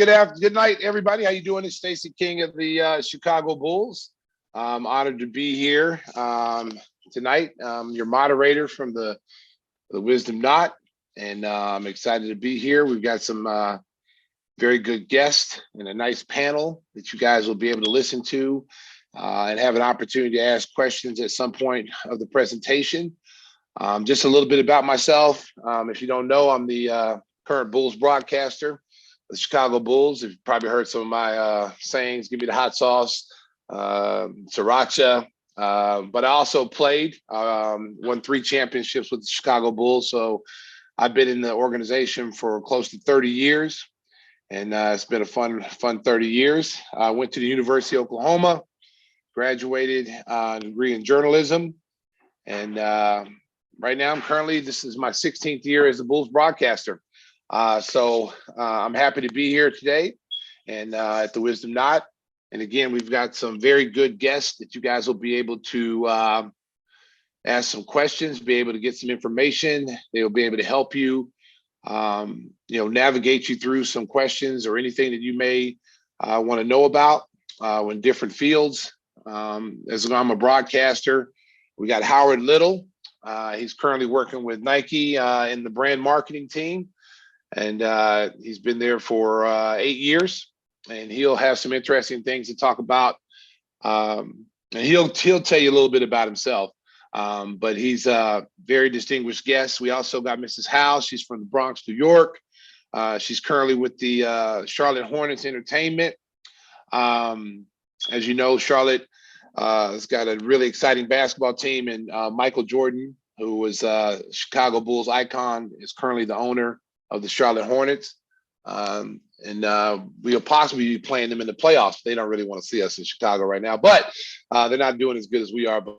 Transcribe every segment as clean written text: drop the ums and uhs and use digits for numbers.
Good night, everybody. How you doing? It's Stacey King of the Chicago Bulls. I'm honored to be here tonight. Your moderator from the Wisdom Knot, and I'm excited to be here. We've got some very good guests and a nice panel that you guys will be able to listen to and have an opportunity to ask questions at some point of the presentation. Just a little bit about myself. If you don't know, I'm the current Bulls broadcaster, the Chicago Bulls. You've probably heard some of my sayings, give me the hot sauce, sriracha. But I also played, won 3 championships with the Chicago Bulls. So I've been in the organization for close to 30 years. And it's been a fun 30 years. I went to the University of Oklahoma, graduated a degree in journalism. And right now, this is my 16th year as a Bulls broadcaster. So I'm happy to be here today and at the Wisdom Knot. And again, we've got some very good guests that you guys will be able to ask some questions, be able to get some information. They'll be able to help you, navigate you through some questions or anything that you may want to know about in different fields. As I'm a broadcaster, we got Howard Little. He's currently working with Nike in the brand marketing team. And he's been there for 8 years, and he'll have some interesting things to talk about. And he'll tell you a little bit about himself. But he's a very distinguished guest. We also got Mrs. Howell. She's from the Bronx, New York. She's currently with the Charlotte Hornets Entertainment. As you know, Charlotte has got a really exciting basketball team, and Michael Jordan, who was a Chicago Bulls icon, is currently the owner of the Charlotte Hornets. And we'll possibly be playing them in the playoffs. They don't really want to see us in Chicago right now, but they're not doing as good as we are. But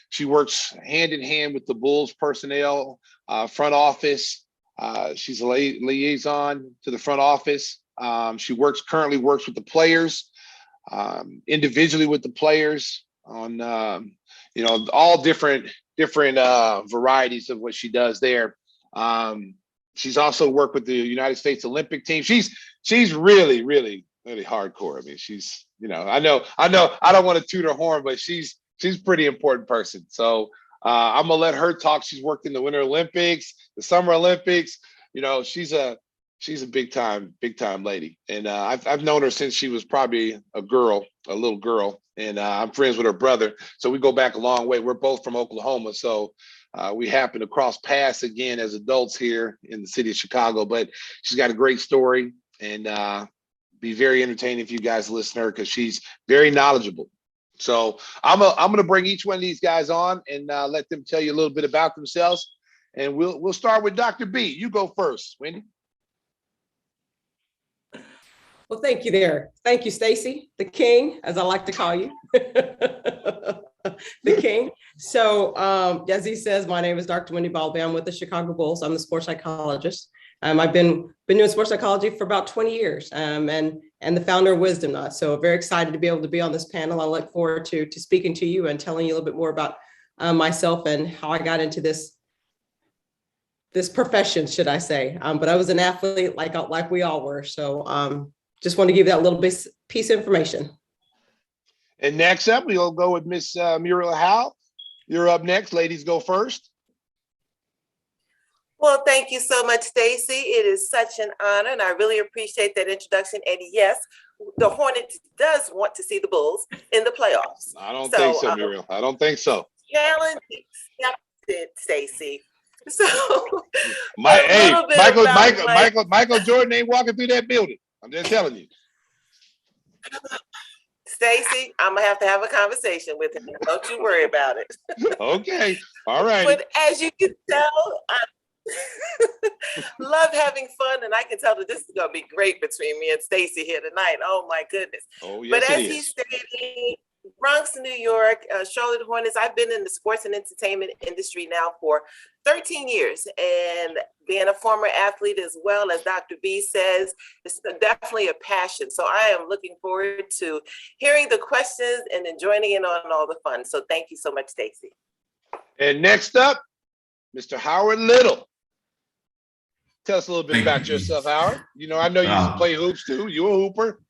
she works hand in hand with the Bulls personnel, front office. She's a liaison to the front office. She currently works with the players, individually with the players on, all different varieties of what she does there. She's also worked with the United States Olympic team. She's really, really, really hardcore. I mean, she's, I know, I don't want to toot her horn, but she's a pretty important person. So I'm gonna let her talk. She's worked in the Winter Olympics, the Summer Olympics. She's a big time lady. And I've known her since she was probably a little girl. And I'm friends with her brother. So we go back a long way. We're both from Oklahoma. So we happen to cross paths again as adults here in the city of Chicago. But she's got a great story, and be very entertaining if you guys listen to her, because she's very knowledgeable. So I'm gonna bring each one of these guys on and let them tell you a little bit about themselves. And we'll start with Dr. B. You go first, Wendy. Well, thank you there. Thank you, Stacey, the King, as I like to call you, the King. So as he says, my name is Dr. Wendy Borlabi. I'm with the Chicago Bulls. I'm the sports psychologist. I've been doing sports psychology for about 20 years, and the founder of Wisdom Knot. So very excited to be able to be on this panel. I look forward to speaking to you and telling you a little bit more about myself and how I got into this profession, should I say. But I was an athlete like we all were. So just want to give that little piece of information. And next up, we'll go with Miss Muriel Howell. You're up next. Ladies go first. Well, thank you so much, Stacey. It is such an honor, and I really appreciate that introduction. And yes, the Hornets does want to see the Bulls in the playoffs. I don't think so, Muriel. I don't think so. Challenge accepted, Stacey. So, Michael Jordan ain't walking through that building. I'm just telling you. Stacey, I'm gonna have a conversation with him. Don't you worry about it. Okay, all right. But as you can tell, I love having fun, and I can tell that this is gonna be great between me and Stacey here tonight. Oh my goodness! Oh yes, but as he stated, Bronx, New York, Charlotte Hornets. I've been in the sports and entertainment industry now for 13 years, and being a former athlete, as well as Dr. B says, it's definitely a passion. So I am looking forward to hearing the questions and then joining in on all the fun. So thank you so much, Stacey. And next up, Mr. Howard Little. Tell us a little bit about yourself, Howard. You know, I know you used to play hoops too. You a hooper?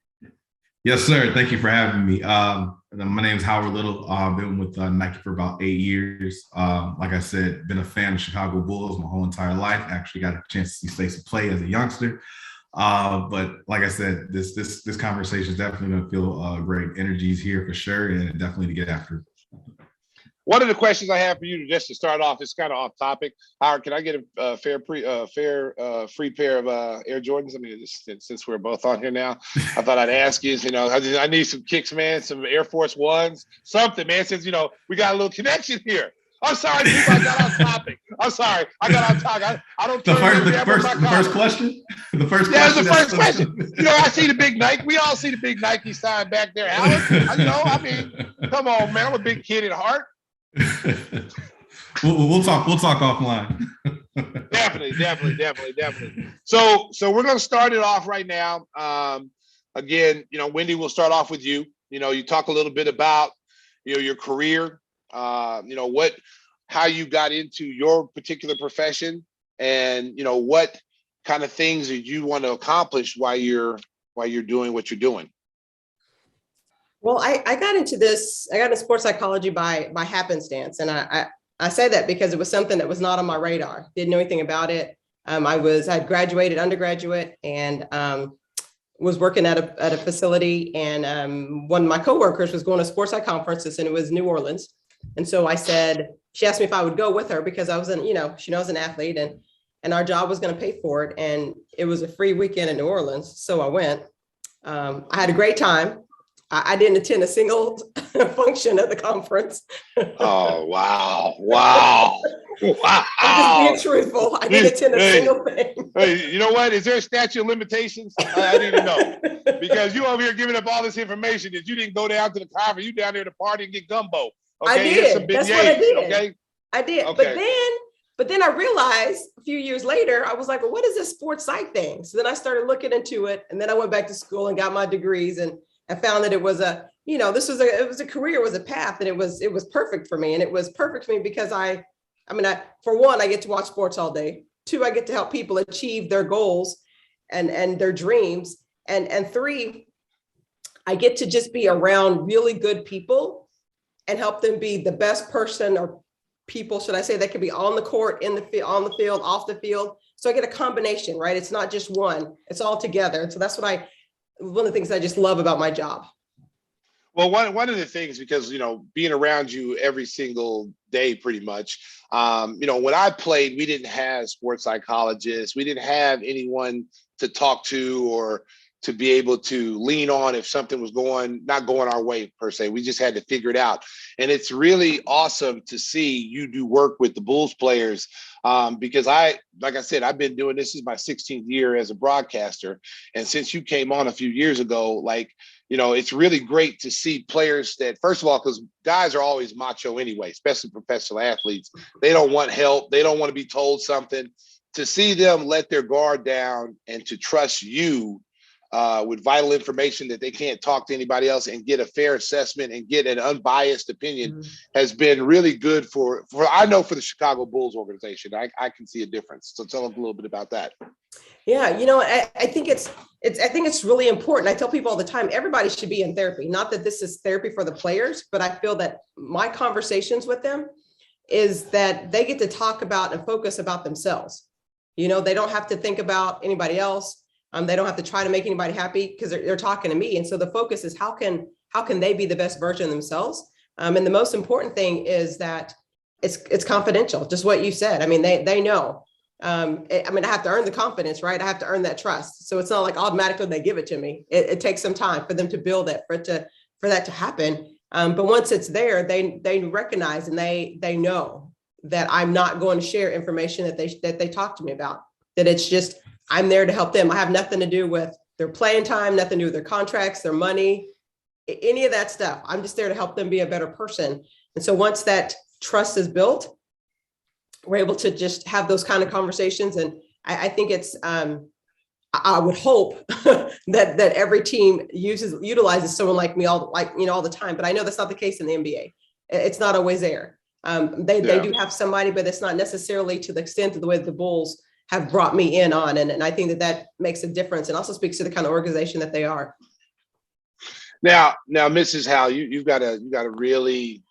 Yes, sir. Thank you for having me. My name is Howard Little. I've been with Nike for about 8 years. Like I said, been a fan of Chicago Bulls my whole entire life. Actually got a chance to see Stacey play as a youngster. But like I said, this conversation is definitely going to feel great energies here for sure, and definitely to get after. One of the questions I have for you, just to start off, is kind of off topic. Howard, can I get a free pair of Air Jordans? I mean, since we're both on here now, I thought I'd ask you. You know, I need some kicks, man. Some Air Force Ones, something, man. Since you know we got a little connection here. I'm sorry, people, I got off topic. I'm sorry, I got off topic. I don't. The first question. The first question. Yeah, the first question. You know, I see the big Nike. We all see the big Nike sign back there, Howard. You know, I mean, come on, man. I'm a big kid at heart. we'll talk offline. Definitely. So we're gonna start it off right now. Again, you know, Wendy, we'll start off with you. You know, you talk a little bit about, you know, your career, you know, how you got into your particular profession, and you know, what kind of things that you want to accomplish while you're doing what you're doing. Well, I got into this, I got into sports psychology by happenstance. And I say that because it was something that was not on my radar. Didn't know anything about it. I'd graduated undergraduate and was working at a facility, and one of my coworkers was going to sports psych conferences, and it was New Orleans. And so I said, she asked me if I would go with her because I was she knows an athlete, and our job was going to pay for it. And it was a free weekend in New Orleans. So I went. I had a great time. I didn't attend a single function at the conference. Oh, wow. I'm just being truthful. I didn't attend a single thing. Hey, you know what? Is there a statute of limitations? I need to know. Because you over here giving up all this information that you didn't go down to the conference. You down there to party and get gumbo. Okay? I did. That's what I did. Okay? I did. Okay. But then I realized a few years later, I was like, well, what is this sports psych thing? So then I started looking into it, and then I went back to school and got my degrees, and I found that it was it was a career, it was a path, and it was perfect for me. And it was perfect for me because for one, I get to watch sports all day. Two, I get to help people achieve their goals and their dreams. And three, I get to just be around really good people and help them be the best person, or people, should I say, that can be on the court, on the field, off the field. So I get a combination, right? It's not just one, it's all together. And so that's one of the things I just love about my job. Well, one of the things, because, you know, being around you every single day, pretty much, you know, when I played, we didn't have sports psychologists. We didn't have anyone to talk to or to be able to lean on if something was not going our way per se. We just had to figure it out. And it's really awesome to see you do work with the Bulls players, because like I said, I've been doing this is my 16th year as a broadcaster. And since you came on a few years ago, like, you know, it's really great to see players that, first of all, because guys are always macho anyway, especially professional athletes. They don't want help. They don't want to be told something. To see them let their guard down and to trust you with vital information that they can't talk to anybody else and get a fair assessment and get an unbiased opinion has been really good for I know for the Chicago Bulls organization. I can see a difference. So tell us a little bit about that. Yeah, you know, I think it's really important. I tell people all the time, everybody should be in therapy. Not that this is therapy for the players, but I feel that my conversations with them is that they get to talk about and focus about themselves. You know, they don't have to think about anybody else. They don't have to try to make anybody happy because they're talking to me. And so the focus is how can they be the best version of themselves? And the most important thing is that it's confidential, just what you said. I mean, they know. I have to earn the confidence, right? I have to earn that trust. So it's not like automatically they give it to me. It takes some time for them to build it, for that to happen. But once it's there, they recognize and they know that I'm not going to share information that they talk to me about, that it's just, I'm there to help them. I have nothing to do with their playing time, nothing to do with their contracts, their money. any of that stuff. I'm just there to help them be a better person. And so once that trust is built, we're able to just have those kind of conversations. And I think it's, I would hope that every team utilizes someone like me all the time, but I know that's not the case in the NBA. It's not always there. They do have somebody, but it's not necessarily to the extent of the way the Bulls have brought me in on. And I think that makes a difference, and also speaks to the kind of organization that they are. Now, Mrs. Howell, you've got a really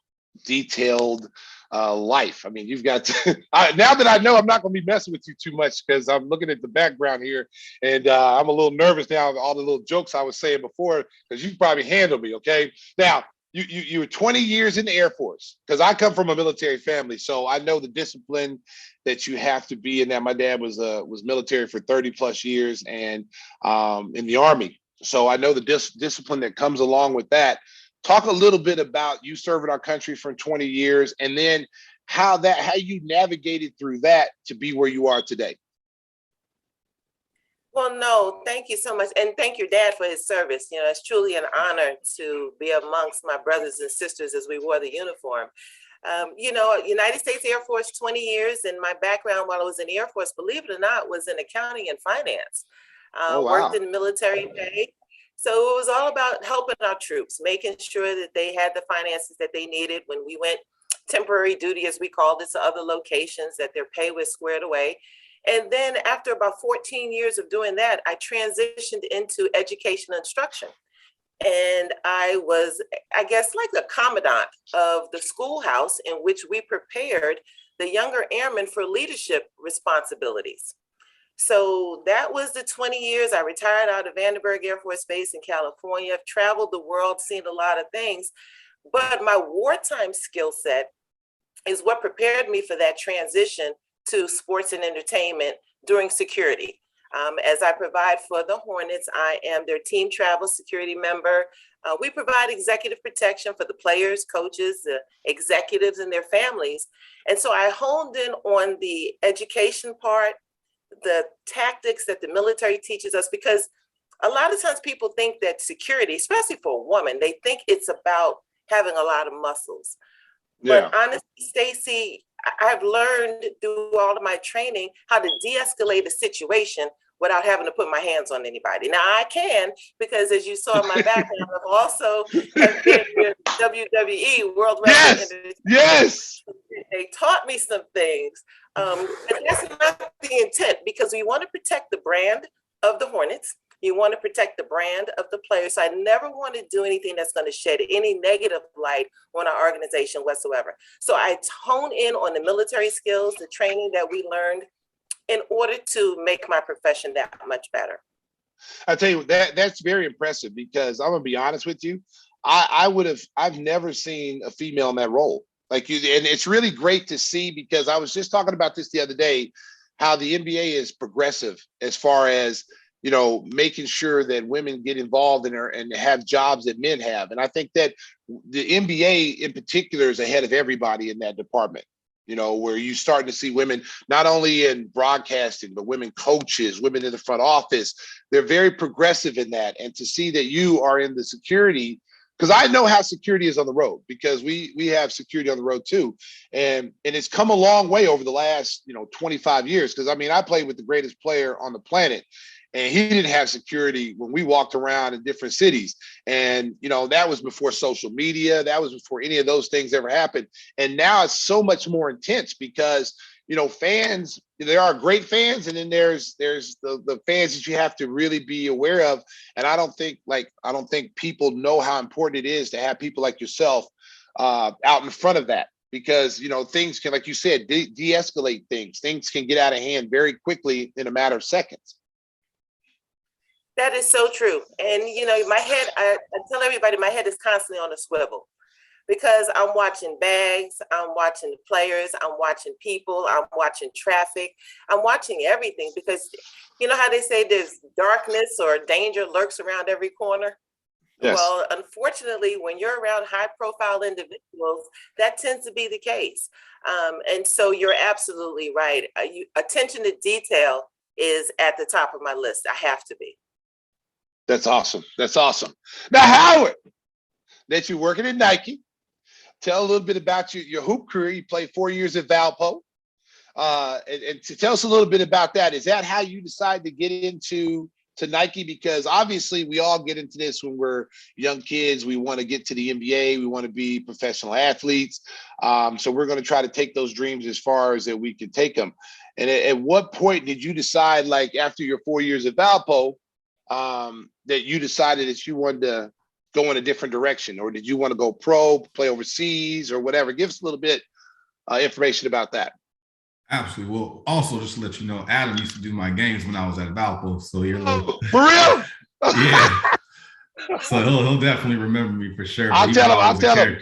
detailed life. I mean, you've got to, now that I know I'm not going to be messing with you too much, because I'm looking at the background here, and I'm a little nervous now, all the little jokes I was saying before, because you probably handled me. Okay. Now, you were 20 years in the Air Force, because I come from a military family, so I know the discipline that you have to be in that. My dad was military for 30 plus years, and in the Army. So I know the discipline that comes along with that. Talk a little bit about you serving our country for 20 years, and then how you navigated through that to be where you are today. Well, no, thank you so much. And thank your dad for his service. You know, it's truly an honor to be amongst my brothers and sisters as we wore the uniform. You know, United States Air Force, 20 years, and my background while I was in the Air Force, believe it or not, was in accounting and finance. Oh, wow. Worked in military pay. So it was all about helping our troops, making sure that they had the finances that they needed when we went temporary duty, as we called it, to other locations, that their pay was squared away. And then after about 14 years of doing that, I transitioned into education and instruction. And I was, I guess, like a commandant of the schoolhouse in which we prepared the younger airmen for leadership responsibilities. So that was the 20 years. I retired out of Vandenberg Air Force Base in California. I've traveled the world, seen a lot of things, but my wartime skill set is what prepared me for that transition to sports and entertainment during security. As I provide for the Hornets, I am their team travel security member. We provide executive protection for the players, coaches, the executives, and their families. And so I honed in on the education part, the tactics that the military teaches us, because a lot of times people think that security, especially for a woman, they think it's about having a lot of muscles. Yeah. But honestly, Stacey, I've learned through all of my training how to de-escalate a situation without having to put my hands on anybody. Now I can, because as you saw in my background, I've also have been with WWE, World Wrestling. Yes. They taught me some things. But that's not the intent, because we want to protect the brand of the Hornets. You want to protect the brand of the players. So I never want to do anything that's going to shed any negative light on our organization whatsoever. So I hone in on the military skills, the training that we learned, in order to make my profession that much better. I tell you, that's very impressive, because I'm gonna be honest with you, I've never seen a female in that role like you, and it's really great to see, because I was just talking about this the other day, how the NBA is progressive as far as, you know, making sure that women get involved in and have jobs that men have. And I think that the NBA in particular is ahead of everybody in that department. You know, where you're starting to see women, not only in broadcasting, but women coaches, women in the front office. They're very progressive in that. And to see that you are in the security, because I know how security is on the road, because we have security on the road too. And it's come a long way over the last, 25 years. Because I mean, I played with the greatest player on the planet, and he didn't have security when we walked around in different cities. And, that was before social media. That was before any of those things ever happened. And now it's so much more intense, because, fans, there are great fans, and then there's the fans that you have to really be aware of. And I don't think people know how important it is to have people like yourself out in front of that, because, things can, like you said, de-escalate things. Things can get out of hand very quickly in a matter of seconds. That is so true. And, my head, I tell everybody, my head is constantly on a swivel, because I'm watching bags, I'm watching the players, I'm watching people, I'm watching traffic, I'm watching everything, because you know how they say there's darkness or danger lurks around every corner? Yes. Well, unfortunately, when you're around high profile individuals, that tends to be the case. And so you're absolutely right. Attention to detail is at the top of my list. I have to be. That's awesome. That's awesome. Now, Howard, that you're working at Nike. Tell a little bit about your hoop career. You played 4 years at Valpo. And to tell us a little bit about that. Is that how you decided to get into Nike? Because obviously we all get into this when we're young kids. We want to get to the NBA. We want to be professional athletes. So we're going to try to take those dreams as far as that we can take them. And at what point did you decide, like after your 4 years at Valpo, that you decided that you wanted to go in a different direction? Or did you want to go pro, play overseas or whatever? Give us a little bit information about that. Absolutely. Well, also just to let you know, Adam used to do my games when I was at Valpo. So you're for real? Yeah. So he'll definitely remember me for sure. I'll tell him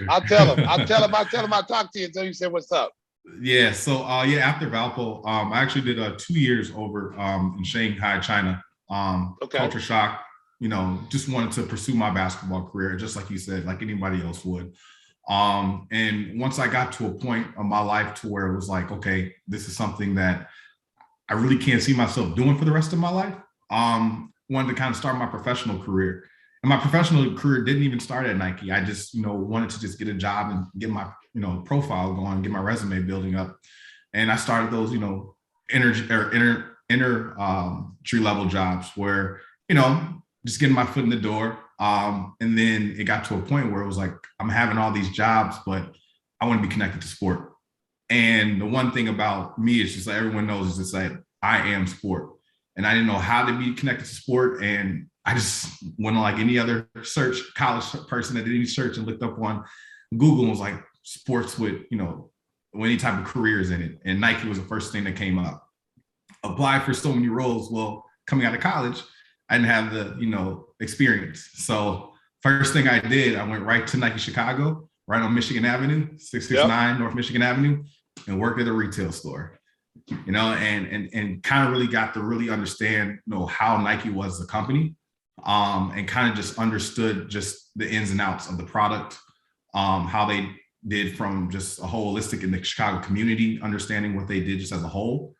I talked to you until you said what's up. Yeah. So after Valpo, I actually did 2 years over in Shanghai, China. Culture shock, just wanted to pursue my basketball career, just like you said, like anybody else would. And once I got to a point of my life to where it was like, okay, this is something that I really can't see myself doing for the rest of my life. Wanted to kind of start my professional career. And my professional career didn't even start at Nike. I just, wanted to just get a job and get my, profile going, get my resume building up. And I started those, entry level jobs where, just getting my foot in the door. And then it got to a point where it was like, I'm having all these jobs, but I want to be connected to sport. And the one thing about me is just like everyone knows is just like, I am sport. And I didn't know how to be connected to sport. And I just went on like any other college person that did any search and looked up on Google and was like sports with, any type of careers in it. And Nike was the first thing that came up. Applied for so many roles. Well, coming out of college, I didn't have the, experience. So first thing I did, I went right to Nike Chicago, right on Michigan Avenue, 669 North Michigan Avenue, and worked at a retail store, and kind of really got to really understand, how Nike was as a company, and kind of just understood just the ins and outs of the product, how they did from just a holistic in the Chicago community, understanding what they did just as a whole.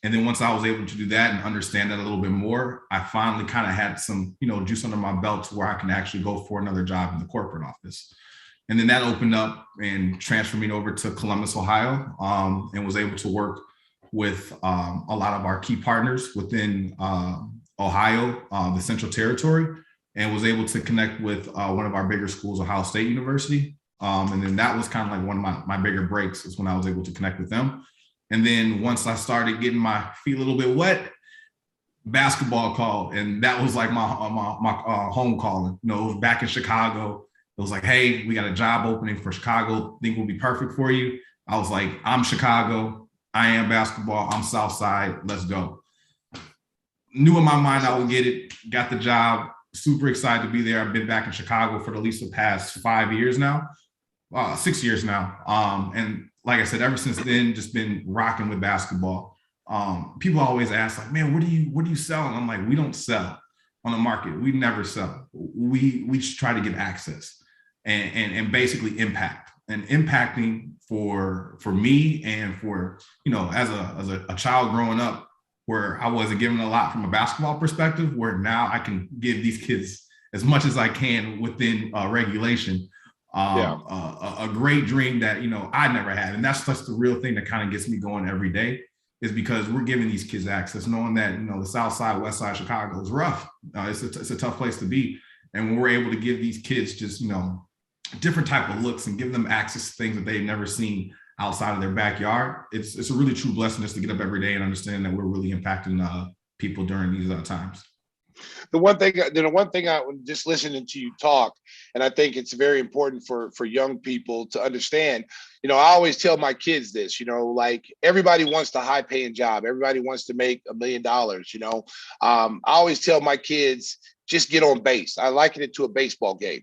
And then once I was able to do that and understand that a little bit more, I finally kind of had some, juice under my belt to where I can actually go for another job in the corporate office. And then that opened up and transferred me over to Columbus, Ohio, and was able to work with a lot of our key partners within Ohio, the Central Territory, and was able to connect with one of our bigger schools, Ohio State University. And then that was kind of like one of my bigger breaks is when I was able to connect with them. And then once I started getting my feet a little bit wet, basketball called, and that was like my home calling. It was back in Chicago. It was like, hey, we got a job opening for Chicago. Think will be perfect for you. I was like, I'm Chicago. I am basketball. I'm Southside. Let's go. Knew in my mind I would get it. Got the job. Super excited to be there. I've been back in Chicago for at least the past 5 years now, 6 years now. And like I said, ever since then, just been rocking with basketball. People always ask, like, man, what do you sell? And I'm like, we don't sell on the market. We never sell. We just try to get access and basically impact. And impacting for me and for, as a child growing up, where I wasn't given a lot from a basketball perspective, where now I can give these kids as much as I can within regulation. A great dream that, I never had. And that's just the real thing that kind of gets me going every day, is because we're giving these kids access, knowing that, the South Side, West Side, Chicago is rough. It's a tough place to be. And when we're able to give these kids just, different type of looks and give them access to things that they've never seen outside of their backyard, it's a really true blessing just to get up every day and understand that we're really impacting people during these times. The one thing I just listening to you talk, and I think it's very important for young people to understand, I always tell my kids this, like everybody wants a high paying job. Everybody wants to make $1 million. I always tell my kids, just get on base. I liken it to a baseball game.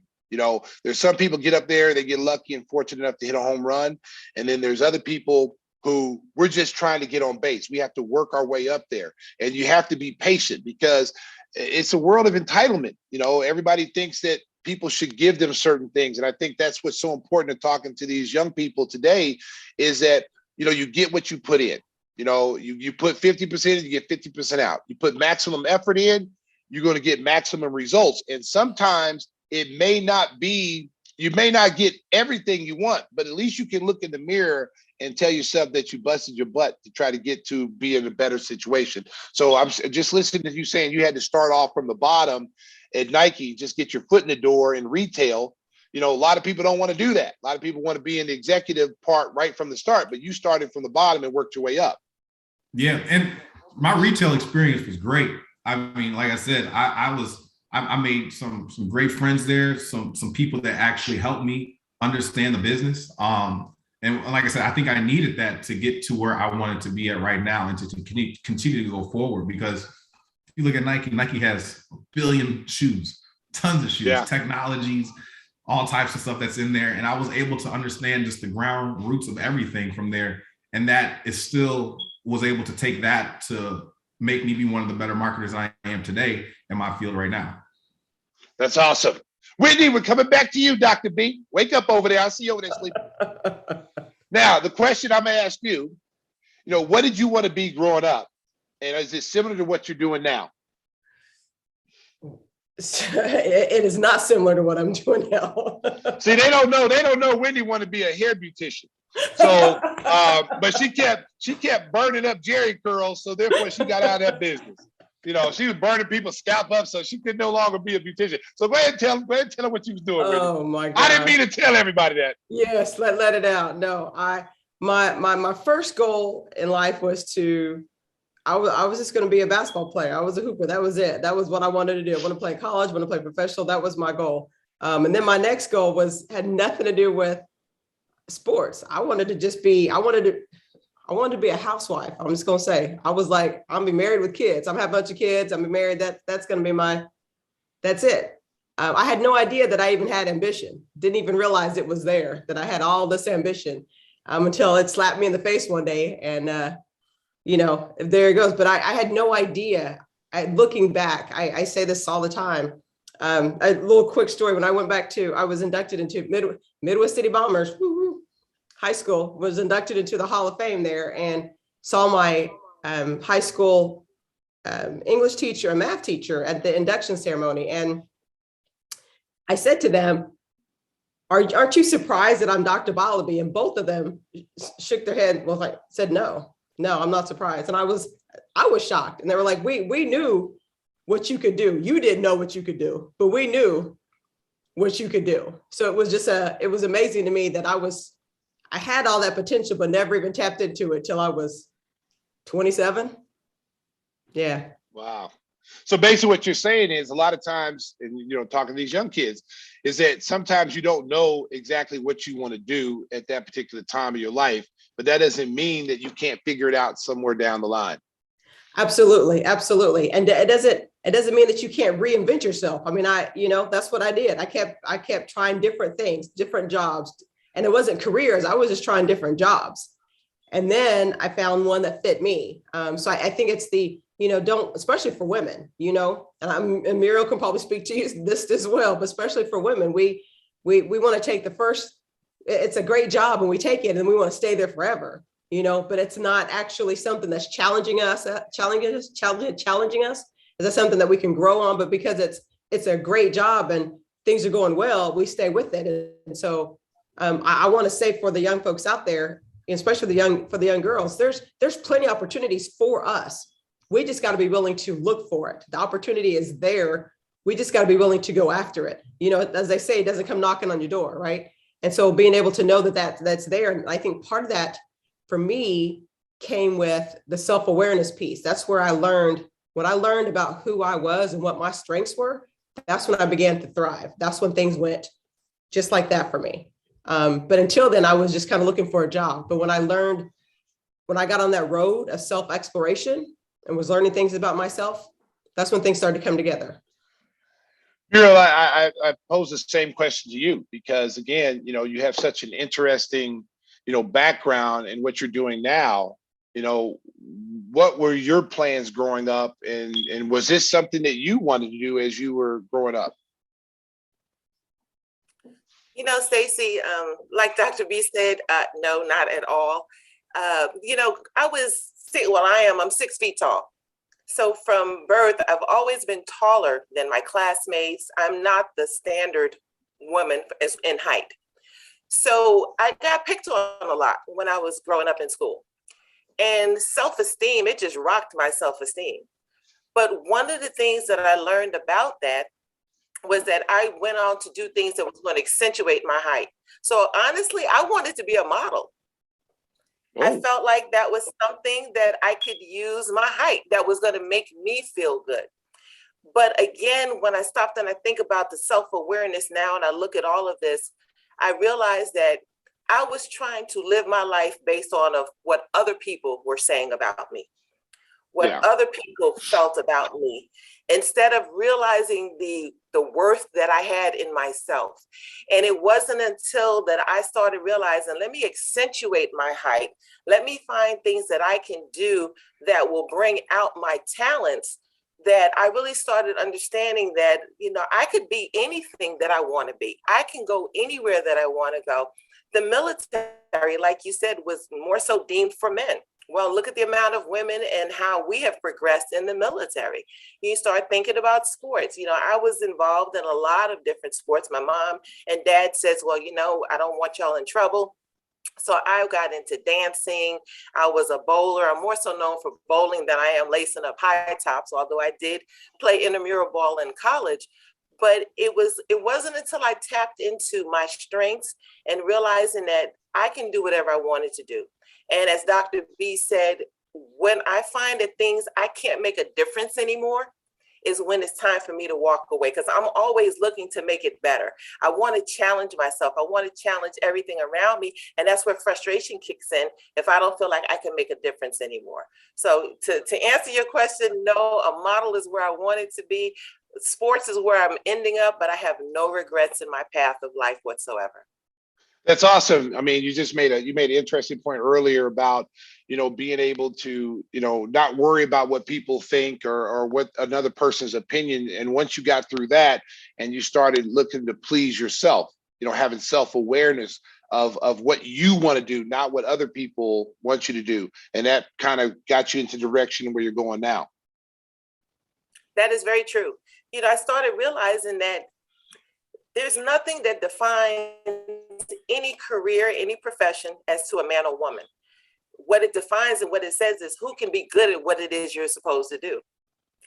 There's some people get up there, they get lucky and fortunate enough to hit a home run. And then there's other people who we're just trying to get on base. We have to work our way up there, and you have to be patient because it's a world of entitlement. Everybody thinks that people should give them certain things. And I think that's what's so important in talking to these young people today is that, you get what you put in. You put 50% in, you get 50% out. You put maximum effort in, you're going to get maximum results. And sometimes it may not be, you may not get everything you want, but at least you can look in the mirror and tell yourself that you busted your butt to try to get to be in a better situation. So I'm just listening to you saying you had to start off from the bottom at Nike, just get your foot in the door in retail. A lot of people don't want to do that. A lot of people want to be in the executive part right from the start, but you started from the bottom and worked your way up. Yeah, and my retail experience was great. I mean, like I said, I made some great friends there, some people that actually helped me understand the business. And like I said, I think I needed that to get to where I wanted to be at right now and to continue to go forward. Because if you look at Nike, Nike has a billion shoes, tons of shoes, technologies, all types of stuff that's in there. And I was able to understand just the ground roots of everything from there. And that is still was able to take that to make me be one of the better marketers I am today in my field right now. That's awesome. Wendy, we're coming back to you, Dr. B. Wake up over there. I see you over there sleeping. Now, the question I'm going to ask you, what did you want to be growing up? And is it similar to what you're doing now? It is not similar to what I'm doing now. See, they don't know Wendy wanted to be a hair beautician. So, but she kept burning up Jerry curls. So therefore she got out of that business. She was burning people's scalp up, so she could no longer be a beautician. So go ahead and tell her what you was doing. Oh my God. I didn't mean to tell everybody that. Yes, let it out. No, my first goal in life was I was just going to be a basketball player. I was a hooper. That was it. That was what I wanted to do. I want to play college, I want to play professional. That was my goal. And then my next goal had nothing to do with sports. I wanted to be a housewife. I'm just going to say, I was like, I'm gonna be married with kids. I'm gonna have a bunch of kids. I'm gonna be married. That's going to be that's it. I had no idea that I even had ambition. Didn't even realize it was there, that I had all this ambition until it slapped me in the face one day. And, there it goes. But I had no idea. Looking back, I say this all the time. A little quick story. When I went back I was inducted into Midwest City Bombers high school, was inducted into the Hall of Fame there, and saw my high school English teacher and math teacher at the induction ceremony. And I said to them, aren't you surprised that I'm Dr. Borlabi? And both of them shook their head, said, no, I'm not surprised. And I was shocked. And they were like, we knew what you could do. You didn't know what you could do, but we knew what you could do. So it was it was amazing to me that I had all that potential, but never even tapped into it till I was 27. Yeah. Wow. So basically what you're saying is a lot of times, and talking to these young kids, is that sometimes you don't know exactly what you want to do at that particular time of your life, but that doesn't mean that you can't figure it out somewhere down the line. Absolutely. Absolutely. And it doesn't mean that you can't reinvent yourself. I mean, that's what I did. I kept trying different things, different jobs, and it wasn't careers. I was just trying different jobs. And then I found one that fit me. So I think it's especially for women, and Muriel can probably speak to you this as well, but especially for women, we want to take it's a great job and we take it and we want to stay there forever, but it's not actually something that's challenging us. Is that something that we can grow on? But because it's a great job and things are going well, we stay with it. And so I want to say for the young folks out there, especially for the young girls, there's plenty of opportunities for us. We just got to be willing to look for it. The opportunity is there. We just got to be willing to go after it. As they say, it doesn't come knocking on your door, right? And so being able to know that's there. And I think part of that for me came with the self-awareness piece. That's where when I learned about who I was and what my strengths were, that's when I began to thrive. That's when things went just like that for me. But until then, I was just kind of looking for a job. But when I got on that road of self-exploration and was learning things about myself, that's when things started to come together. Muriel, I pose the same question to you because, again, you have such an interesting, background in what you're doing now. What were your plans growing up, and was this something that you wanted to do as you were growing up? Stacey, like Dr. B said, no, not at all. I'm 6 feet tall. So from birth, I've always been taller than my classmates. I'm not the standard woman in height. So I got picked on a lot when I was growing up in school. And self-esteem, it just rocked my self-esteem. But one of the things that I learned about that was that I went on to do things that was going to accentuate my height. So honestly, I wanted to be a model. Oh. I felt like that was something that I could use my height that was going to make me feel good. But again, when I stopped and I think about the self-awareness now and I look at all of this, I realized that I was trying to live my life based on of what other people were saying about me, what other people felt about me, instead of realizing the worth that I had in myself. And it wasn't until that I started realizing, let me accentuate my height. Let me find things that I can do that will bring out my talents, that I really started understanding that, you know, I could be anything that I want to be. I can go anywhere that I want to go. The military, like you said, was more so deemed for men. Well, look at the amount of women and how we have progressed in the military. You start thinking about sports. You know, I was involved in a lot of different sports. My mom and dad says, well, you know, I don't want y'all in trouble. So I got into dancing. I was a bowler. I'm more so known for bowling than I am lacing up high tops, although I did play intramural ball in college. But it wasn't until I tapped into my strengths and realizing that I can do whatever I wanted to do. And as Dr. B said, when I find that things I can't make a difference anymore is when it's time for me to walk away, because I'm always looking to make it better. I want to challenge myself. I want to challenge everything around me. And that's where frustration kicks in if I don't feel like I can make a difference anymore. So to answer your question, no, a model is where I wanted to be. Sports is where I'm ending up, but I have no regrets in my path of life whatsoever. That's awesome. I mean, you made an interesting point earlier about, you know, being able to, you know, not worry about what people think or what another person's opinion. And once you got through that and you started looking to please yourself, you know, having self-awareness of what you want to do, not what other people want you to do. And that kind of got you into the direction where you're going now. That is very true. You know, I started realizing that there's nothing that defines any career, any profession as to a man or woman. What it defines and what it says is who can be good at what it is you're supposed to do,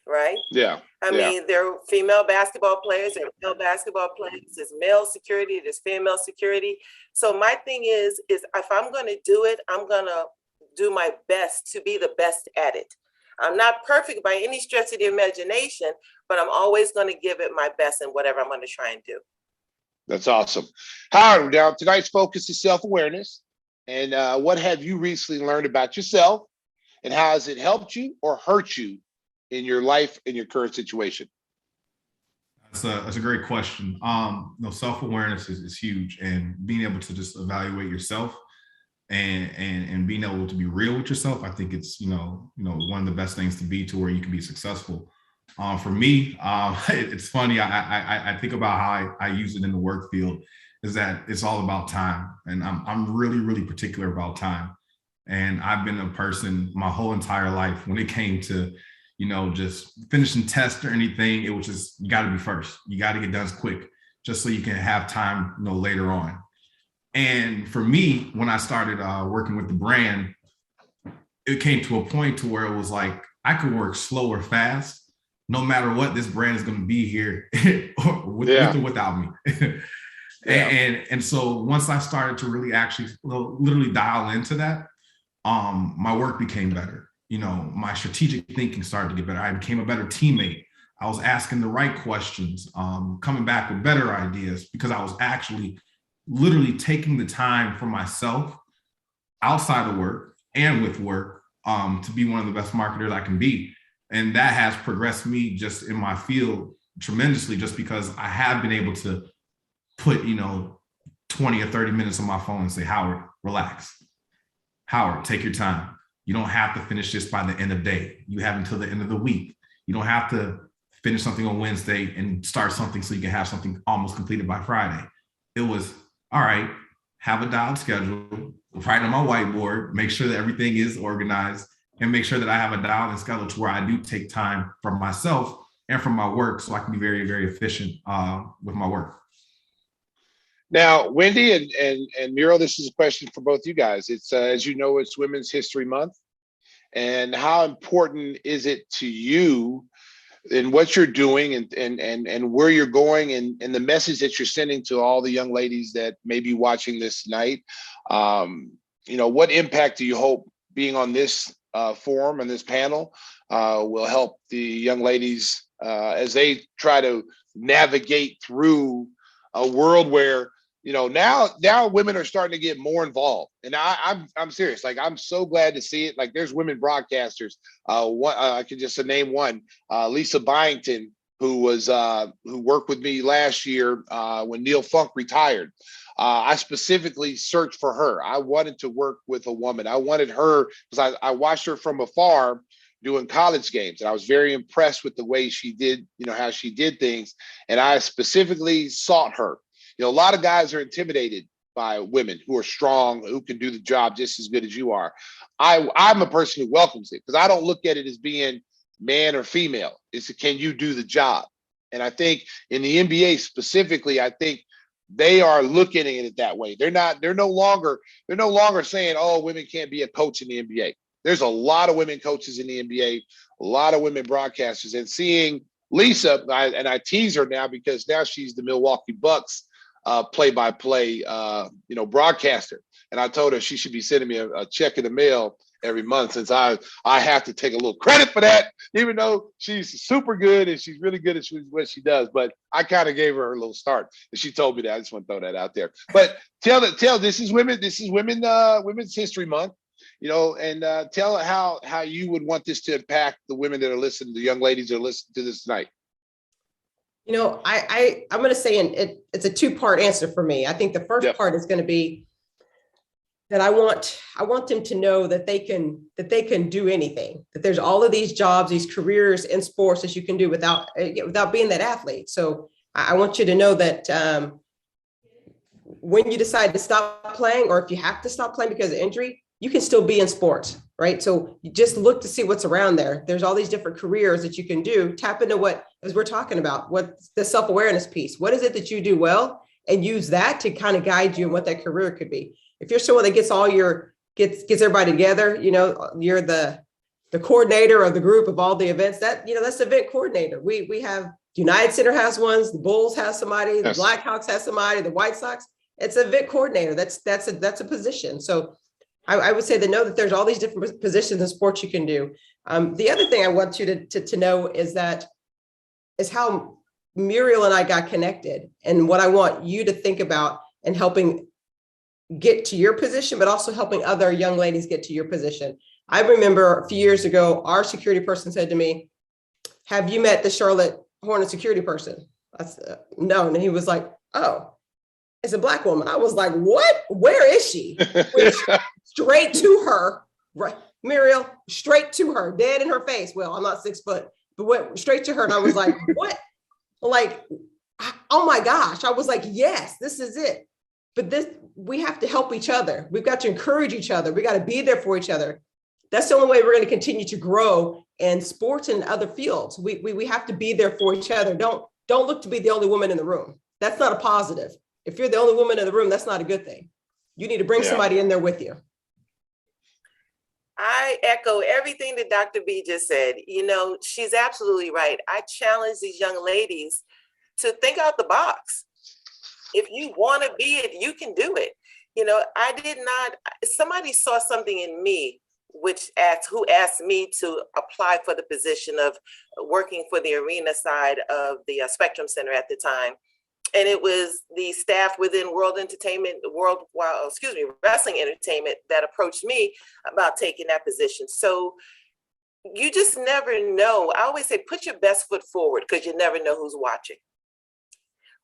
right? Yeah. I mean, there are female basketball players, there are male basketball players, there's male security, there's female security. So my thing is if I'm going to do it, I'm going to do my best to be the best at it. I'm not perfect by any stretch of the imagination, but I'm always going to give it my best in whatever I'm going to try and do. That's awesome. Howard, now tonight's focus is self-awareness. And what have you recently learned about yourself, and how has it helped you or hurt you in your life, in your current situation? That's a great question. Self-awareness is huge, and being able to just evaluate yourself and being able to be real with yourself. I think it's, one of the best things to be to where you can be successful. For me, it's funny. I think about how I use it in the work field, is that it's all about time. And I'm really, really particular about time. And I've been a person my whole entire life when it came to, just finishing tests or anything, it was just, you got to be first. You got to get done quick just so you can have time, later on. And for me, when I started working with the brand, it came to a point to where it was like, I could work slow or fast, no matter what, this brand is going to be here with or without me. And so once I started to really actually literally dial into that, my work became better. My strategic thinking started to get better. I became a better teammate. I was asking the right questions, coming back with better ideas, because I was actually literally taking the time for myself outside of work and with work to be one of the best marketers I can be. And that has progressed me just in my field tremendously, just because I have been able to put, 20 or 30 minutes on my phone and say, Howard, relax. Howard, take your time. You don't have to finish this by the end of the day. You have until the end of the week. You don't have to finish something on Wednesday and start something so you can have something almost completed by Friday. It was, all right, have a dialed schedule, write on my whiteboard, make sure that everything is organized, and make sure that I have a dialed schedule to where I do take time from myself and from my work so I can be very, very efficient with my work. Now, Wendy and Muriel, this is a question for both you guys. It's as you know, it's Women's History Month, and how important is it to you in what you're doing and where you're going and the message that you're sending to all the young ladies that may be watching this tonight? What impact do you hope being on this forum and this panel will help the young ladies as they try to navigate through a world where now women are starting to get more involved, and I'm serious. Like, I'm so glad to see it. Like, there's women broadcasters. I can just name one, Lisa Byington, who worked with me last year when Neil Funk retired. I specifically searched for her. I wanted to work with a woman. I wanted her because I watched her from afar doing college games, and I was very impressed with the way she did, how she did things, and I specifically sought her. A lot of guys are intimidated by women who are strong, who can do the job just as good as you are. I'm a person who welcomes it because I don't look at it as being man or female. It's can you do the job? And I think in the NBA specifically, I think they are looking at it that way. They're no longer saying, oh, women can't be a coach in the NBA. There's a lot of women coaches in the NBA, a lot of women broadcasters, and seeing Lisa, and I tease her now because now she's the Milwaukee Bucks play-by-play broadcaster, and I told her she should be sending me a check in the mail every month, since I have to take a little credit for that, even though she's super good and she's really good at what she does. But I kind of gave her a little start, and she told me that. I just want to throw that out there. But tell this is Women's History Month, and tell how you would want this to impact the women that are listening, the young ladies that are listening to this tonight. I'm going to say it's a two-part answer for me. I think the first part is going to be that I want them to know that they can do anything, that there's all of these jobs, these careers in sports that you can do without being that athlete. So I want you to know that when you decide to stop playing, or if you have to stop playing because of injury, you can still be in sports, right? So you just look to see what's around there. There's all these different careers that you can do. Tap into what, as we're talking about, what the self-awareness piece, what is it that you do well, and use that to kind of guide you in what that career could be. If you're someone that gets everybody together, you're the coordinator of the group of all the events, that's the event coordinator. We have United Center has ones, the Bulls has somebody, the Blackhawks has somebody, the White Sox. It's an event coordinator. That's a position. So I would say to know that there's all these different positions in sports you can do. The other thing I want you to know is how Muriel and I got connected, and what I want you to think about in helping get to your position, but also helping other young ladies get to your position. I remember a few years ago, our security person said to me, "Have you met the Charlotte Hornets security person?" I said, "No." And he was like, "Oh, it's a Black woman." I was like, "What? Where is she?" Straight to her, right? Muriel, straight to her, dead in her face. Well, I'm not 6 foot, but went straight to her. And I was like, what? Like, oh my gosh. I was like, yes, this is it. But we have to help each other. We've got to encourage each other. We got to be there for each other. That's the only way we're going to continue to grow in sports and other fields. We have to be there for each other. Don't look to be the only woman in the room. That's not a positive. If you're the only woman in the room, that's not a good thing. You need to bring somebody in there with you. I echo everything that Dr. B just said. She's absolutely right. I challenge these young ladies to think out the box. If you want to be it, you can do it. Somebody saw something in me, who asked me to apply for the position of working for the arena side of the Spectrum Center at the time. And it was the staff within Wrestling Entertainment that approached me about taking that position. So you just never know. I always say, put your best foot forward, because you never know who's watching.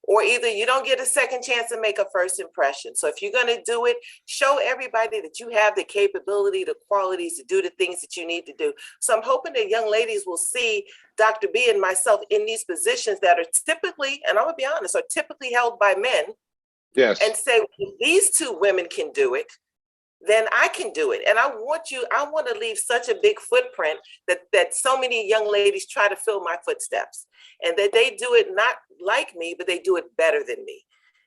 Or either you don't get a second chance to make a first impression. So if you're going to do it, show everybody that you have the capability, the qualities to do the things that you need to do. So I'm hoping that young ladies will see Dr. B and myself in these positions that are typically, and I'm going to be honest, are typically held by men. Yes. And say, if these two women can do it, then I can do it. And I want to leave such a big footprint that so many young ladies try to fill my footsteps, and that they do it not like me, but they do it better than me.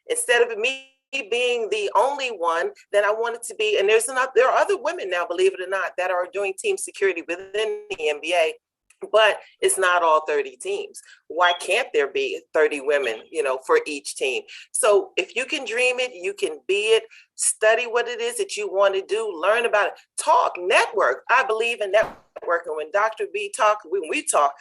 Instead of me being the only one, then I wanted to be, and there are other women now, believe it or not, that are doing team security within the NBA, but it's not all 30 teams. Why can't there be 30 women, for each team? So if you can dream it, you can be it. Study what it is that you want to do, learn about it, talk, network. I believe in networking. When Dr. B when we talk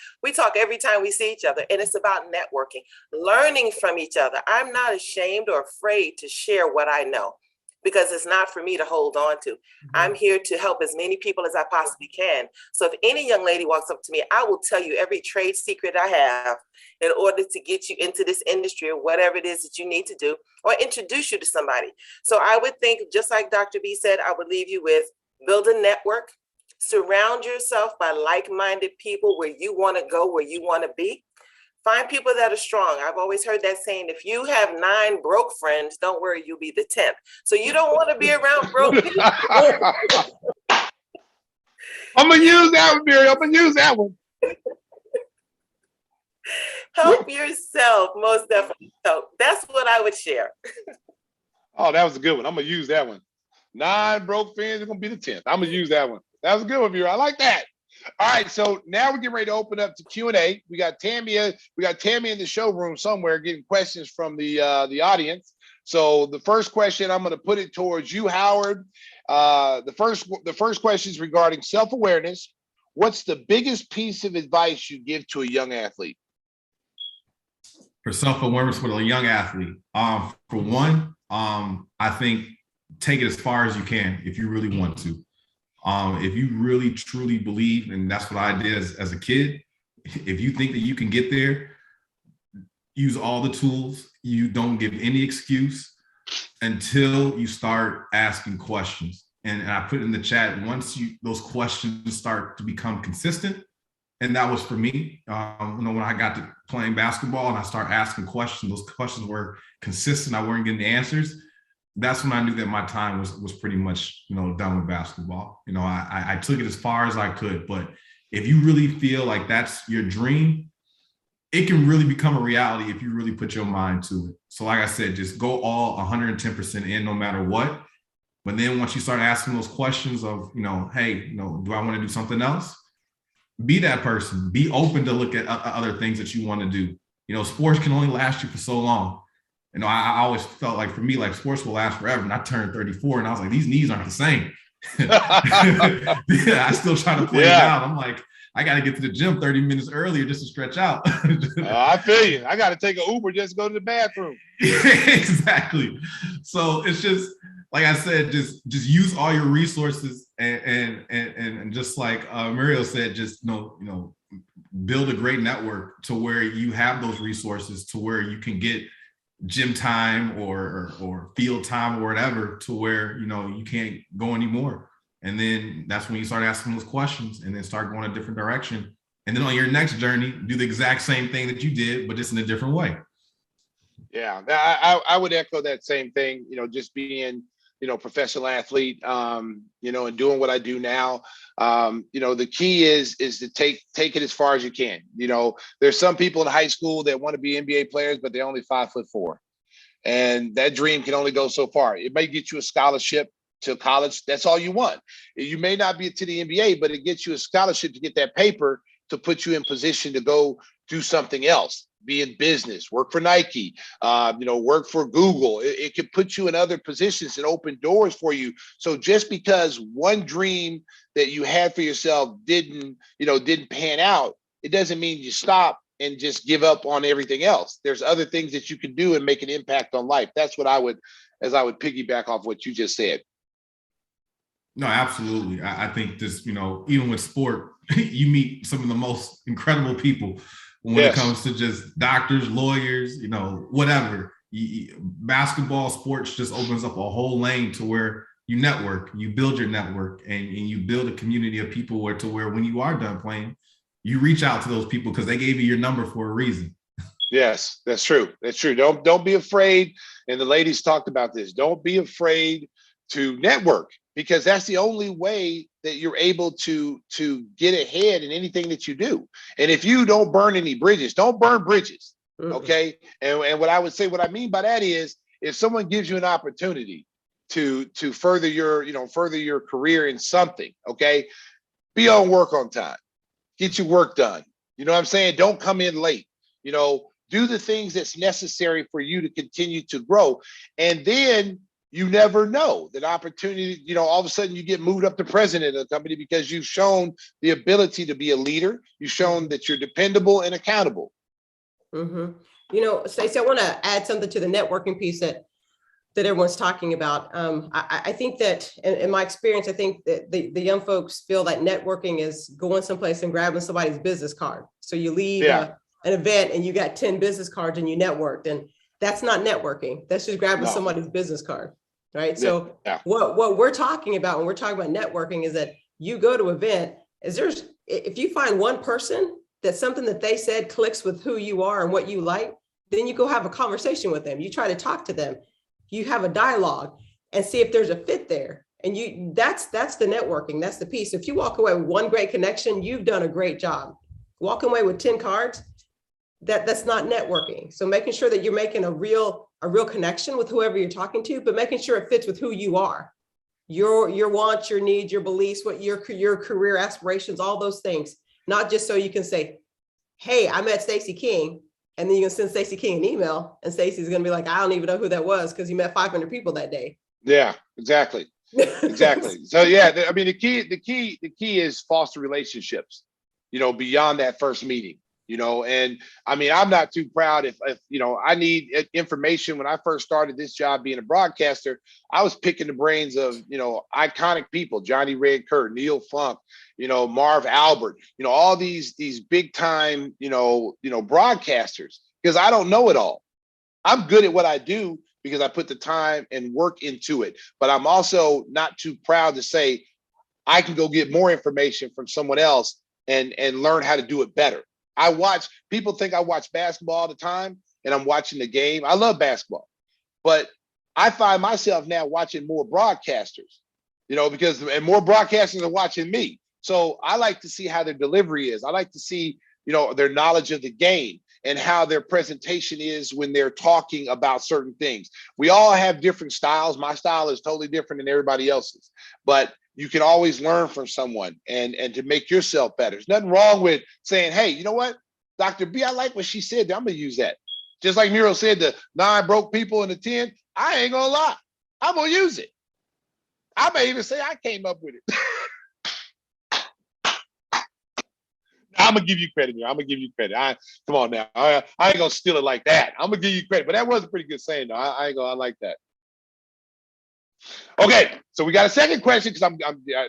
every time we see each other, and it's about networking, learning from each other. I'm not ashamed or afraid to share what I know, because it's not for me to hold on to. I'm here to help as many people as I possibly can. So if any young lady walks up to me, I will tell you every trade secret I have in order to get you into this industry or whatever it is that you need to do, or introduce you to somebody. So I would think, just like Dr. B said, I would leave you with build a network, surround yourself by like-minded people where you want to go, where you want to be. Find people that are strong. I've always heard that saying, if you have 9 broke friends, don't worry, you'll be the 10th. So you don't want to be around broke people. I'm going to use that one, Muriel. I'm going to use that one. Help yourself, most definitely. So that's what I would share. Oh, that was a good one. I'm going to use that one. 9 broke friends are going to be the 10th. I'm going to use that one. That was a good one, Muriel. I like that. All right, so now we're getting ready to open up to Q&A. We got Tammy in the showroom somewhere getting questions from the audience. So the first question, I'm going to put it towards you, Howard. The first question is regarding self-awareness. What's the biggest piece of advice you give to a young athlete? For self-awareness with a young athlete, for one, I think take it as far as you can if you really want to. If you really truly believe, and that's what I did as a kid, if you think that you can get there, use all the tools. You don't give any excuse until you start asking questions. And I put in the chat, once those questions start to become consistent, and that was for me, when I got to playing basketball and I started asking questions, those questions were consistent. I weren't getting the answers. That's when I knew that my time was pretty much, done with basketball. I took it as far as I could, but if you really feel like that's your dream, it can really become a reality if you really put your mind to it. So like I said, just go all 110% in no matter what. But then once you start asking those questions of, hey, do I want to do something else? Be that person. Be open to look at other things that you want to do. Sports can only last you for so long. I always felt like, for me, like sports will last forever. And I turned 34 and I was like, these knees aren't the same. I still try to play it out. I'm like, I got to get to the gym 30 minutes earlier just to stretch out. I feel you. I got to take an Uber just to go to the bathroom. Exactly. So it's just, like I said, just use all your resources and just like Muriel said, just build a great network to where you have those resources to where you can get gym time or field time or whatever, to where you can't go anymore. And then that's when you start asking those questions and then start going a different direction. And then on your next journey, do the exact same thing that you did, but just in a different way. Yeah, I would echo that same thing, just being, professional athlete, and doing what I do now. The key is to take it as far as you can. There's some people in high school that want to be NBA players, but they're only 5'4", and that dream can only go so far. It may get you a scholarship to college. That's all you want. You may not be to the NBA, but it gets you a scholarship to get that paper to put you in position to go do something else. Be in business, work for Nike, work for Google. It could put you in other positions and open doors for you. So just because one dream that you had for yourself didn't pan out, it doesn't mean you stop and just give up on everything else. There's other things that you can do and make an impact on life. That's what I would piggyback off what you just said. No, absolutely. I think this, even with sport, you meet some of the most incredible people when it comes to just doctors, lawyers, whatever. Basketball, sports just opens up a whole lane to where you network, you build your network, and you build a community of people where when you are done playing, you reach out to those people because they gave you your number for a reason. Yes, that's true. That's true. Don't be afraid. And the ladies talked about this. Don't be afraid to network, because that's the only way that you're able to get ahead in anything that you do. And if you don't burn any bridges, don't burn bridges. Okay. And what I would say, what I mean by that is, if someone gives you an opportunity to further your, further your career in something, okay, be on work on time, get your work done. You know what I'm saying? Don't come in late. Do the things that's necessary for you to continue to grow. And then you never know that opportunity, all of a sudden you get moved up to president of the company because you've shown the ability to be a leader. You've shown that you're dependable and accountable. Mm-hmm. Stacey, I want to add something to the networking piece that everyone's talking about. I think that in my experience, I think that the young folks feel that networking is going someplace and grabbing somebody's business card. So you leave an event and you got 10 business cards and you networked, and that's not networking. That's just grabbing somebody's business card, right? So what we're talking about when we're talking about networking is that you go to an event, if you find one person that something that they said clicks with who you are and what you like, then you go have a conversation with them. You try to talk to them. You have a dialogue and see if there's a fit there. And that's the networking. That's the piece. If you walk away with one great connection, you've done a great job. Walking away with 10 cards, that's not networking. So making sure that you're making a real connection with whoever you're talking to, but making sure it fits with who you are, your wants, your needs, your beliefs, what your career aspirations, all those things. Not just so you can say, hey, I met Stacey King. And then you can send Stacey King an email and Stacey's going to be like, I don't even know who that was because you met 500 people that day. Yeah, exactly. Exactly. So yeah, I mean, the key is foster relationships, beyond that first meeting, and I mean, I'm not too proud if I need information. When I first started this job being a broadcaster, I was picking the brains of, iconic people, Johnny Red Kerr, Neil Funk, Marv Albert, all these big time, broadcasters, because I don't know it all. I'm good at what I do because I put the time and work into it, but I'm also not too proud to say I can go get more information from someone else and learn how to do it better. People think I watch basketball all the time and I'm watching the game. I love basketball, but I find myself now watching more broadcasters, because more broadcasters are watching me. So I like to see how their delivery is. I like to see, their knowledge of the game and how their presentation is when they're talking about certain things. We all have different styles. My style is totally different than everybody else's, but you can always learn from someone and to make yourself better. There's nothing wrong with saying, hey, you know what, Dr. B, I like what she said. I'm going to use that. Just like Muriel said, the 9 broke people and the 10, I ain't going to lie. I'm going to use it. I may even say I came up with it. I'm gonna give you credit here. I'm gonna give you credit. Come on now. I ain't gonna steal it like that. I'm gonna give you credit, but that was a pretty good saying though. I like that. Okay, so we got a second question because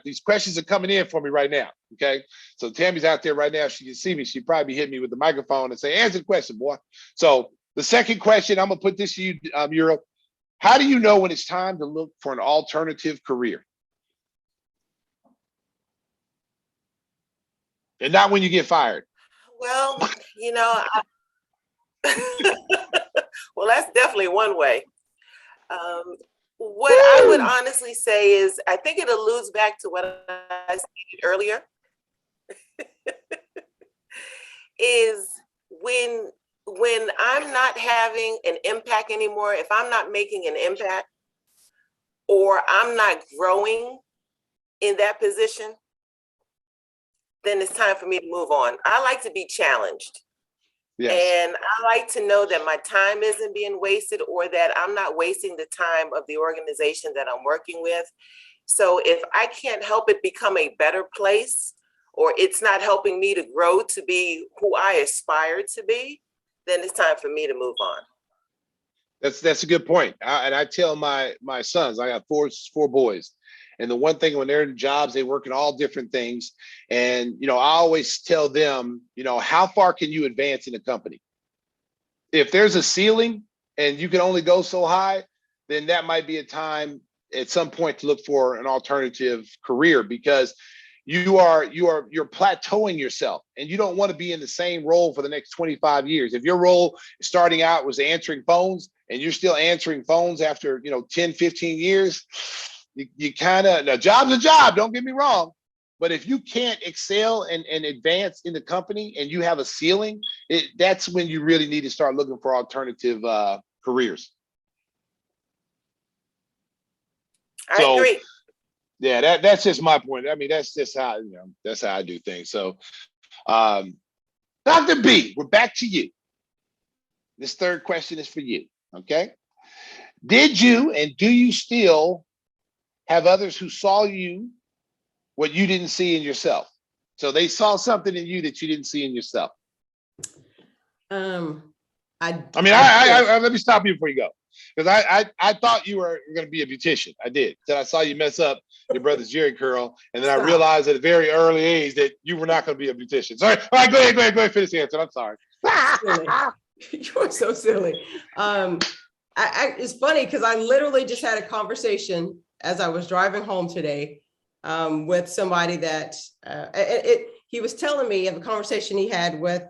these questions are coming in for me right now. Okay, so Tammy's out there right now. She can see me. She probably hit me with the microphone and say, "Answer the question, boy." So the second question, I'm gonna put this to you, Muriel. How do you know when it's time to look for an alternative career? And not when you get fired. Well, well, that's definitely one way. What I would honestly say is, I think it alludes back to what I stated earlier, is when I'm not having an impact anymore, if I'm not making an impact or I'm not growing in that position, then it's time for me to move on. I like to be challenged. Yes. And I like to know that my time isn't being wasted or that I'm not wasting the time of the organization that I'm working with. So if I can't help it become a better place, or it's not helping me to grow to be who I aspire to be, then it's time for me to move on. That's a good point. And I tell my sons, I got four boys. And the one thing when they're in jobs, they work in all different things. And, I always tell them, how far can you advance in a company? If there's a ceiling and you can only go so high, then that might be a time at some point to look for an alternative career, because you're plateauing yourself and you don't want to be in the same role for the next 25 years. If your role starting out was answering phones and you're still answering phones after, 10, 15 years, you kind of, now job's a job, don't get me wrong, but if you can't excel and advance in the company and you have a ceiling, that's when you really need to start looking for alternative careers. I So agree. yeah, that's just my point. I mean, that's just how, that's how I do things. So um, Dr. B, we're back to you. This third question is for you. Okay. Did you and do you still have others who saw you what you didn't see in yourself? So they saw something in you that you didn't see in yourself. I mean, I let me stop you before you go, because I thought you were going to be a beautician. I did. Then I saw you mess up your brother's Jerry curl, and then I realized at a very early age that you were not going to be a beautician. Sorry. All right, go ahead, finish the answer. I'm sorry. You are so silly. It's funny because I literally just had a conversation as I was driving home today with somebody that he was telling me of a conversation he had with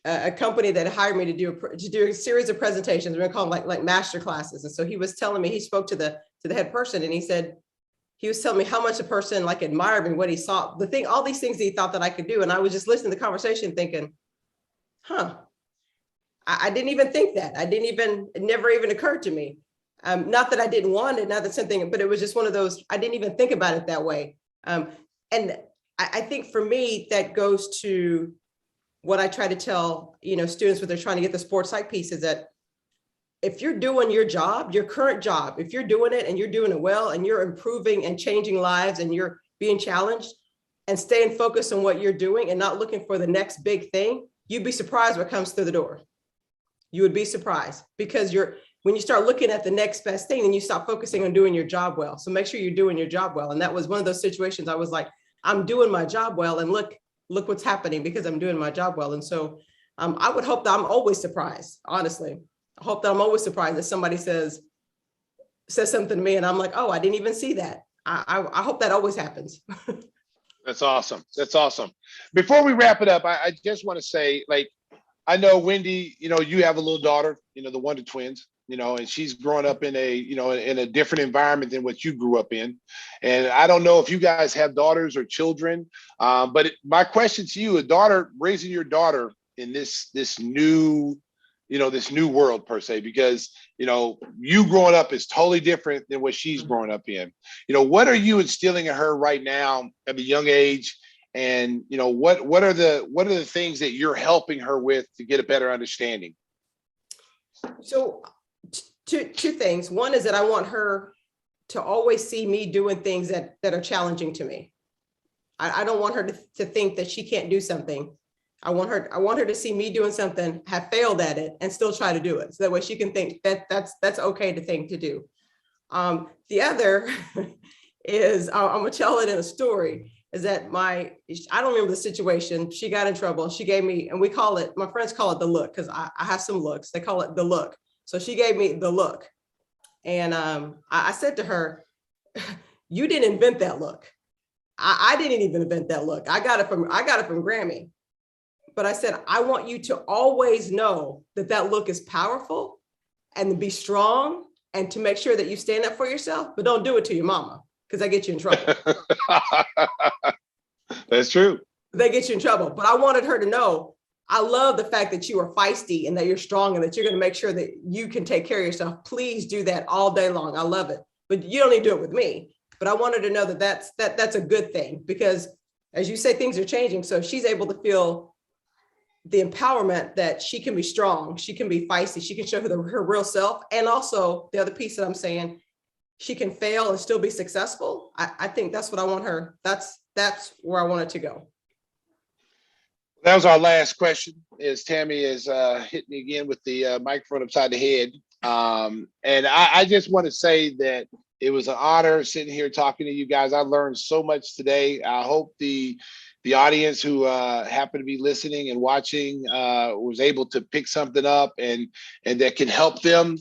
a company that hired me to do a series of presentations. We're gonna call them like master classes. And so he was telling me, he spoke to the head person, and he was telling me how much a person like admired me, what he saw, all these things that he thought that I could do. And I was just listening to the conversation thinking, I didn't even think that. It never even occurred to me. Not that I didn't want it, not that something, but it was just one of those, I didn't even think about it that way. And I think for me, that goes to what I try to tell, students when they're trying to get the sports psych piece, is that if you're doing your job, your current job, if you're doing it and you're doing it well and you're improving and changing lives and you're being challenged and staying focused on what you're doing and not looking for the next big thing, you'd be surprised what comes through the door. You would be surprised, because when you start looking at the next best thing, then you stop focusing on doing your job well. So make sure you're doing your job well. And that was one of those situations I was like, I'm doing my job well, and look what's happening because I'm doing my job well. And so I would hope that I'm always surprised, honestly. I hope that I'm always surprised that somebody says something to me and I'm like, oh, I didn't even see that. I hope that always happens. That's awesome. That's awesome. Before we wrap it up, I just want to say, like, I know Wendy, you have a little daughter, the Wonder Twins, and she's growing up in a different environment than what you grew up in. And I don't know if you guys have daughters or children, but my question to you, raising your daughter in this new world per se, because, you growing up is totally different than what she's growing up in. What are you instilling in her right now at a young age? And what are the things that you're helping her with to get a better understanding? So two things. One is that I want her to always see me doing things that are challenging to me. I don't want her to think that she can't do something. I want her to see me doing something, have failed at it, and still try to do it. So that way she can think that that's okay to do. The other is, I'm gonna tell it in a story, is that I don't remember the situation. She got in trouble. She gave me, and my friends call it the look, because I have some looks. They call it the look. So she gave me the look. And I said to her, you didn't invent that look. I didn't even invent that look. I got it from Grammy. But I said, I want you to always know that look is powerful, and to be strong, and to make sure that you stand up for yourself, but don't do it to your mama, because that gets you in trouble. That's true. They get you in trouble. But I wanted her to know, I love the fact that you are feisty and that you're strong and that you're going to make sure that you can take care of yourself. Please do that all day long. I love it. But you don't need to do it with me. But I wanted to know that's a good thing, because as you say, things are changing. So she's able to feel the empowerment that she can be strong. She can be feisty. She can show her real self. And also the other piece that I'm saying, she can fail and still be successful. I think that's what I want her. That's where I want it to go. That was our last question. Is Tammy is hit me again with the microphone upside the head. And I just want to say that it was an honor sitting here talking to you guys. I learned so much today. I hope the audience who happened to be listening and watching was able to pick something up and that can help them,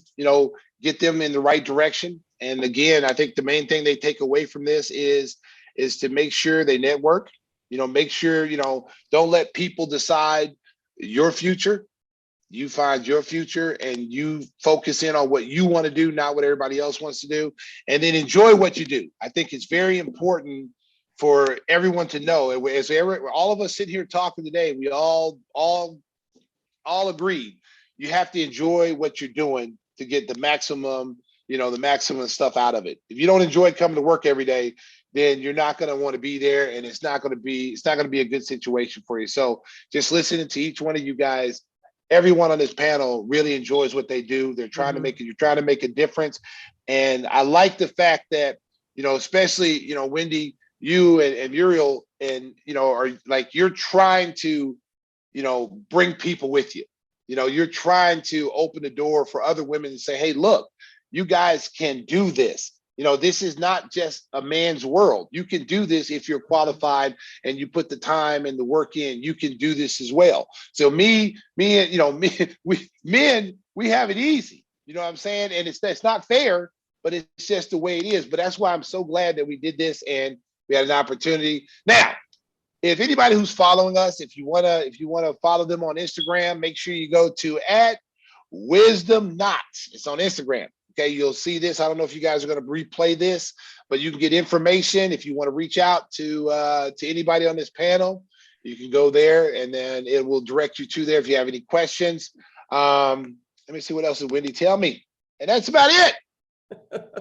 get them in the right direction. And again, I think the main thing they take away from this is to make sure they network, make sure, don't let people decide your future. You find your future and you focus in on what you want to do, not what everybody else wants to do, and then enjoy what you do. I think it's very important for everyone to know. As all of us sit here talking today, we all agreed you have to enjoy what you're doing to get the maximum the maximum stuff out of it. If you don't enjoy coming to work every day, then you're not going to want to be there, and it's not going to be a good situation for you. So just listening to each one of you guys, everyone on this panel really enjoys what they do. They're trying to make it, you're trying to make a difference. And I like the fact that, especially, Wendy, you and Muriel, and, are like, you're trying to, bring people with you. You're trying to open the door for other women and say, hey, look, you guys can do this. This is not just a man's world. You can do this if you're qualified and you put the time and the work in. You can do this as well. So we men, we have it easy. You know what I'm saying? And it's not fair, but it's just the way it is. But that's why I'm so glad that we did this and we had an opportunity. Now, if anybody who's following us, if you wanna follow them on Instagram, make sure you go to @WisdomNot. It's on Instagram. Okay, you'll see this. I don't know if you guys are going to replay this, but you can get information. If you want to reach out to anybody on this panel, you can go there, and then it will direct you to there if you have any questions. Let me see what else did Wendy tell me, and that's about it.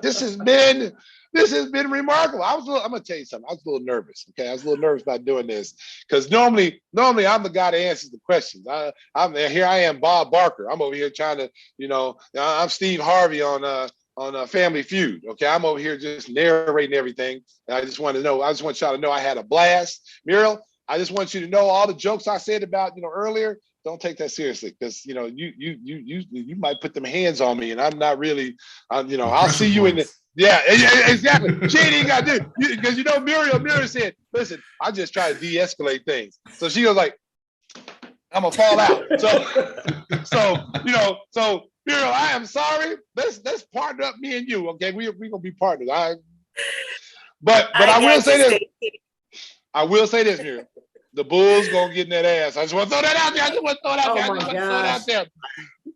This has been remarkable. I'm gonna tell you something. I was a little nervous. Okay, I was a little nervous about doing this because normally I'm the guy that answers the questions. I'm here. I am Bob Barker. I'm over here trying to, I'm Steve Harvey on Family Feud. Okay, I'm over here just narrating everything. And I just want y'all to know I had a blast. Muriel, I just want you to know all the jokes I said about earlier. Don't take that seriously, because you might put them hands on me, and I'm not really. I'll see you in the. Yeah, exactly. She ain't even got to do, because Muriel said, "Listen, I just try to de-escalate things." So she was like, "I'm gonna fall out." So Muriel, I am sorry. Let's partner up, me and you. Okay, we gonna be partners. All right. But I will say this. I will say this, Muriel. The Bulls gonna get in that ass. I just want to throw that out there.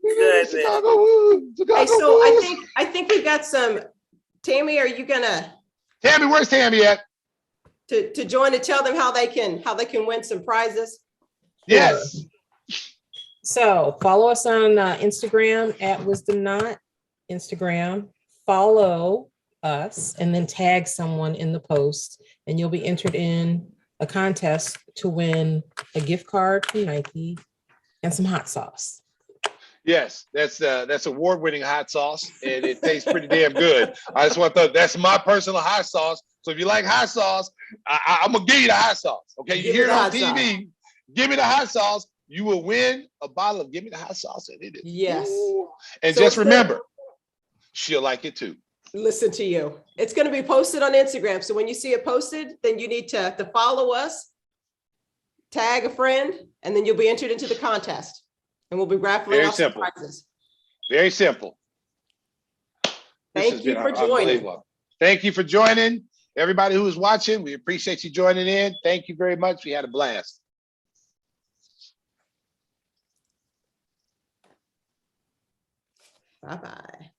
Hey, so I think we've got some. Tammy, are you gonna? Tammy, where's Tammy at? To join to tell them how they can win some prizes. Yes. So follow us on Instagram @WisdomNot. Instagram. Follow us and then tag someone in the post, and you'll be entered in a contest to win a gift card from Nike and some hot sauce. Yes, that's award-winning hot sauce, and it tastes pretty damn good. I just want to that's my personal hot sauce. So if you like hot sauce, I'm gonna give you the hot sauce. Okay, you hear it on TV. Give me the hot sauce. You will win a bottle of Give Me the Hot Sauce, and it is. Yes. Ooh. And so just remember, she'll like it too. Listen to you. It's going to be posted on Instagram. So when you see it posted, then you need to follow us, tag a friend, and then you'll be entered into the contest. And we'll be raffling off some prizes. Very simple. Thank you for joining. Thank you for joining. Everybody who is watching, we appreciate you joining in. Thank you very much. We had a blast. Bye-bye.